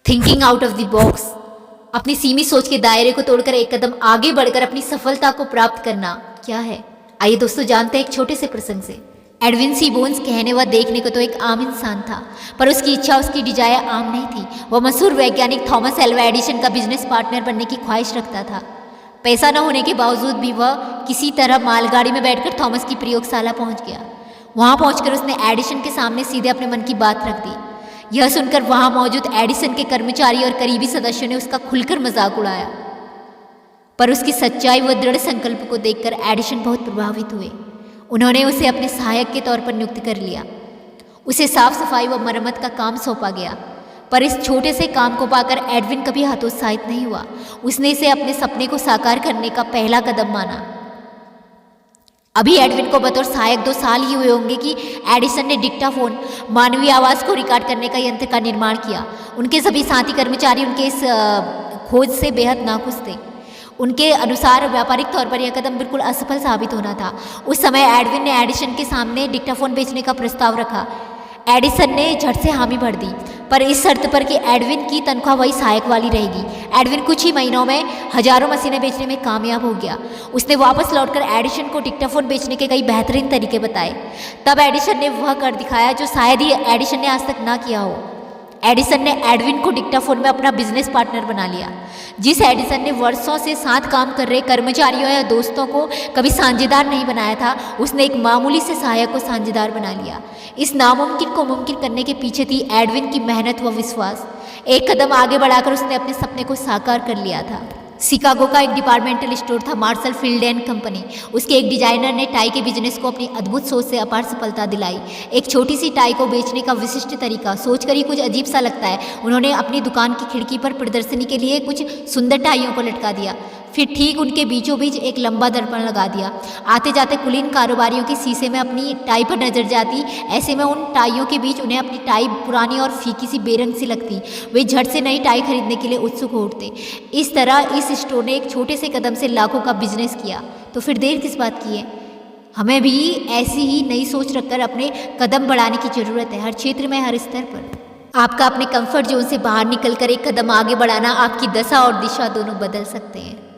Thinking out of the box, अपनी सीमित सोच के दायरे को तोड़कर एक कदम आगे बढ़कर अपनी सफलता को प्राप्त करना क्या है। आइए दोस्तों जानते हैं एक छोटे से प्रसंग से। एडविन सी बोन्स कहने व देखने को तो एक आम इंसान था, पर उसकी इच्छा, उसकी डिजायर आम नहीं थी। वह मशहूर वैज्ञानिक थॉमस एल्वा एडिसन का बिजनेस पार्टनर बनने की ख्वाहिश रखता था। पैसा न होने के बावजूद भी वह किसी तरह मालगाड़ी में बैठकर थॉमस की प्रयोगशाला पहुंच गया। वहां पहुंचकर उसने एडिसन के सामने सीधे अपने मन की बात रख दी। यह सुनकर वहां मौजूद एडिसन के कर्मचारी और करीबी सदस्यों ने उसका खुलकर मजाक उड़ाया, पर उसकी सच्चाई व दृढ़ संकल्प को देखकर एडिसन बहुत प्रभावित हुए। उन्होंने उसे अपने सहायक के तौर पर नियुक्त कर लिया। उसे साफ सफाई व मरम्मत का काम सौंपा गया, पर इस छोटे से काम को पाकर एडविन कभी हतोत्साहित नहीं हुआ। उसने इसे अपने सपने को साकार करने का पहला कदम माना। अभी एडविन को बतौर सहायक 2 साल ही हुए होंगे कि एडिसन ने डिक्टाफोन, मानवीय आवाज़ को रिकॉर्ड करने का यंत्र का निर्माण किया। उनके सभी साथी कर्मचारी उनके इस खोज से बेहद नाखुश थे। उनके अनुसार व्यापारिक तौर पर यह कदम बिल्कुल असफल साबित होना था। उस समय एडविन ने एडिसन के सामने डिक्टाफोन बेचने का प्रस्ताव रखा। एडिसन ने झट से हामी भर दी, पर इस शर्त पर कि एडविन की तनख्वाह वही सहायक वाली रहेगी। एडविन कुछ ही महीनों में हजारों मशीनें बेचने में कामयाब हो गया। उसने वापस लौटकर एडिसन को डिक्टाफोन बेचने के कई बेहतरीन तरीके बताए। तब एडिसन ने वह कर दिखाया जो शायद ही एडिसन ने आज तक ना किया हो। एडिसन ने एडविन को डिक्टाफोन में अपना बिजनेस पार्टनर बना लिया। जिस एडिसन ने वर्षों से साथ काम कर रहे कर्मचारियों या दोस्तों को कभी साझेदार नहीं बनाया था, उसने एक मामूली से सहायक को साझेदार बना लिया। इस नामुमकिन को मुमकिन करने के पीछे थी एडविन की मेहनत व विश्वास। एक कदम आगे बढ़ाकर उसने अपने सपने को साकार कर लिया था। शिकागो का एक डिपार्टमेंटल स्टोर था, मार्शल फील्ड एंड कंपनी। उसके एक डिजाइनर ने टाई के बिजनेस को अपनी अद्भुत सोच से अपार सफलता दिलाई। एक छोटी सी टाई को बेचने का विशिष्ट तरीका सोचकर ही कुछ अजीब सा लगता है। उन्होंने अपनी दुकान की खिड़की पर प्रदर्शनी के लिए कुछ सुंदर टाइयों को लटका दिया, फिर ठीक उनके बीचों बीच एक लंबा दर्पण लगा दिया। आते जाते कुलीन कारोबारियों के शीशे में अपनी टाई पर नजर जाती। ऐसे में उन टाइयों के बीच उन्हें अपनी टाई पुरानी और फीकी सी बेरंग सी लगती। वे झट से नई टाई खरीदने के लिए उत्सुक हो उठते। इस तरह इस स्टोर ने एक छोटे से कदम से लाखों का बिजनेस किया। तो फिर देर किस बात की है? हमें भी ऐसी ही नई सोच रखकर अपने कदम बढ़ाने की जरूरत है, हर क्षेत्र में, हर स्तर पर। आपका अपने कंफर्ट जोन से बाहर निकलकर एक कदम आगे बढ़ाना आपकी दशा और दिशा दोनों बदल सकते हैं।